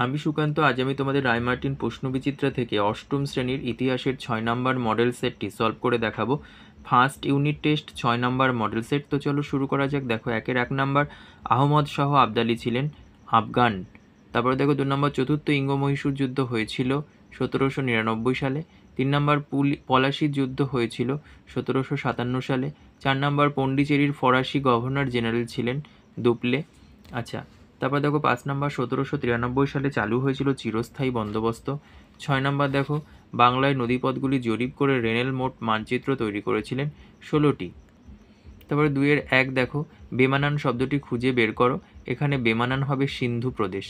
আমি সুকান্ত, আজ আমি তোমাদের রায়মার্টিন প্রশ্নবিচিত্রা থেকে অষ্টম শ্রেণীর ইতিহাসের 6 নম্বর মডেল সেটটি সলভ করে দেখাবো। ফার্স্ট ইউনিট টেস্ট 6 নম্বর মডেল সেট। তো চলো শুরু করা যাক। দেখো, 1 নম্বর আহমদ শাহ আবদালি ছিলেন আফগান। তারপরে দেখো 2 নম্বর চতুর্থ ইঙ্গ-মহীশূর যুদ্ধ হয়েছিল 1799 সালে। 3 নম্বর পলাশির যুদ্ধ হয়েছিল 1757 সালে। 4 নম্বর পন্ডিচেরির ফরাসি গভর্নর জেনারেল ছিলেন দুপ্লে। আচ্ছা, তারপর দেখো 5 নম্বর 1793 সালে চালু হয়েছিল চিরস্থায়ী বন্দোবস্ত। 6 নম্বর দেখো, বাংলায় নদীপথগুলি জরিপ করে রেনেল মোট মানচিত্র তৈরি করেছিলেন 16টি। তারপরে 2-1 দেখো, বেমানান শব্দটি খুঁজে বের করো। এখানে বেমানান হবে সিন্ধু প্রদেশ।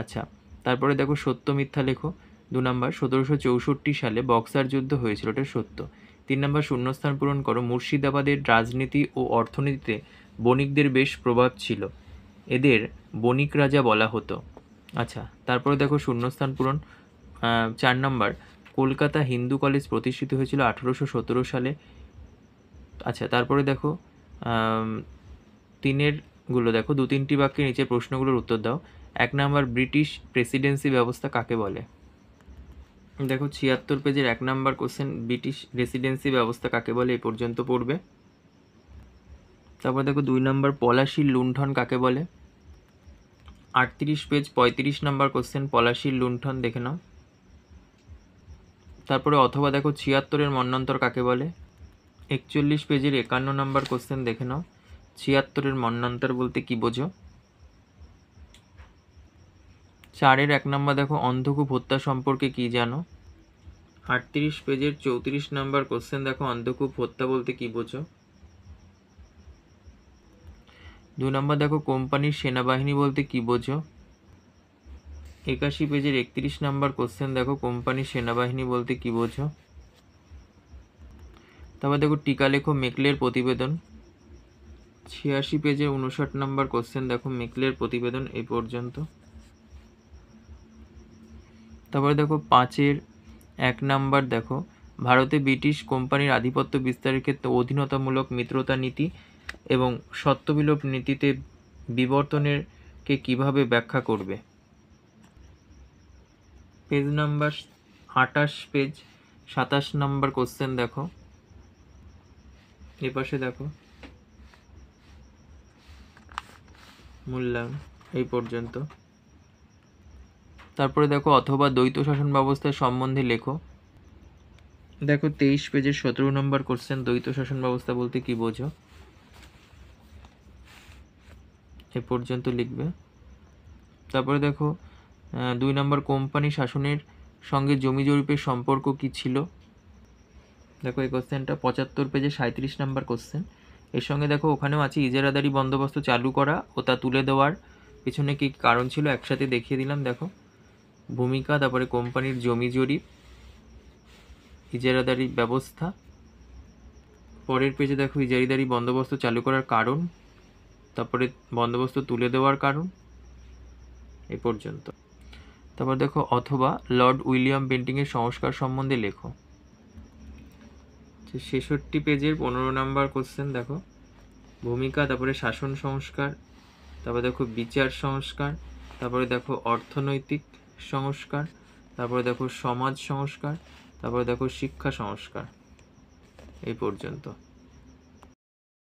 আচ্ছা, তারপরে দেখো সত্য মিথ্যা লেখো। 2 নম্বর 1764 সালে বক্সার যুদ্ধ হয়েছিল, এটা সত্য। 3 নম্বর শূন্যস্থান পূরণ করো। মুর্শিদাবাদের রাজনীতি ও অর্থনীতিতে বণিকদের বেশ প্রভাব ছিল, এদের বণিক রাজা বলা হতো। আচ্ছা, তারপরে দেখো শূন্যস্থান পূরণ। 4 নম্বর, কলকাতা হিন্দু কলেজ প্রতিষ্ঠিত হয়েছিল 1817 সালে। আচ্ছা, তারপরে দেখো 3-এরগুলো দেখো, 2-3টি বাক্যের নিচে প্রশ্নগুলোর উত্তর দাও। 1 নম্বর, ব্রিটিশ প্রেসিডেন্সি ব্যবস্থা কাকে বলে? দেখো 76 পেজের 1 নম্বর কোশ্চেন, ব্রিটিশ রেসিডেন্সি ব্যবস্থা কাকে বলে, এই পর্যন্ত পড়বে। তারপর দেখো 2 নম্বর, পলাশির লুণ্ঠন কাকে বলে? 38 পেজ 35 নম্বর কোশ্চেন, পলাশির লুণ্ঠন দেখে নাও। তারপরে অথবা দেখো 76-এর মন্বন্তর কাকে বলে? 41 পেজের 51 নম্বর কোশ্চেন দেখে নাও, 76-এর মন্বন্তর বলতে কি বোঝো? 4-এর 1 নম্বর দেখো, অন্ধকূপ হত্যা সম্পর্কে কি জানো? 38 পেজের 34 নম্বর কোশ্চেন দেখো, অন্ধকূপ হত্যা বলতে কি বোঝো? 2 নম্বর দেখো, কোম্পানির সেনাবাহিনী বলতে কি বোঝো? 81 পেজের 31 নম্বর কোশ্চেন দেখো, কোম্পানির সেনাবাহিনী বলতে কি বোঝো? তারপর দেখো টিকা লেখো মেকলের প্রতিবেদন। 86 পেজের 59 নম্বর কোশ্চেন দেখো, মেকলের প্রতিবেদন, এই পর্যন্ত। তারপরে দেখো 5-এর 1 নম্বর দেখো, ভারতে ব্রিটিশ কোম্পানির আধিপত্য বিস্তারের ক্ষেত্রে অধীনতামূলক মিত্রতা নীতি এবং সত্ত্ববিলোপ নীতিতে বিবর্তনেরকে কিভাবে ব্যাখ্যা করবে? পেজ নাম্বার 28 পেজ 27 নম্বর কোশ্চেন দেখো, এপাশে দেখো মূল্যায়ন, এই পর্যন্ত। তারপরে দেখো অথবা দ্বৈত শাসন ব্যবস্থার সম্বন্ধে লেখো। দেখো 23 পেজের 17 নম্বর কোশ্চেন, দ্বৈত শাসন ব্যবস্থা বলতে কি বোঝো, এ পর্যন্ত লিখবে। তারপরে দেখো 2 নম্বর, কোম্পানি শাসনের সঙ্গে জমি জরিপের সম্পর্ক কি ছিল? দেখো এই কোশ্চেনটা 75 পেজে 37 নম্বর কোশ্চেন। এর সঙ্গে দেখো ওখানেও আছে ইজারাদারি বন্দোবস্ত চালু করা ও তা তুলে দেওয়ার পিছনে কি কারণ ছিল, একসাথে দেখিয়ে দিলাম। দেখো ভূমিকা, তারপরে কোম্পানির জমি জরিপ, ইজারাদারি ব্যবস্থা। পরের পেজে দেখো ইজারাদারি বন্দোবস্ত চালু করার কারণ, তারপরে বন্দোবস্ত তুলে দেওয়ার কারণ, এই পর্যন্ত। তারপর দেখো অথবা লর্ড উইলিয়াম বেন্টিংয়ের সংস্কার সম্বন্ধে লেখো। 66 পেজের 15 নম্বর কোশ্চেন দেখো, ভূমিকা, তারপরে শাসন সংস্কার, তারপরে দেখো বিচার সংস্কার, তারপরে দেখো অর্থনৈতিক সংস্কার, তারপরে দেখো সমাজ সংস্কার, তারপরে দেখো শিক্ষা সংস্কার, এই পর্যন্ত।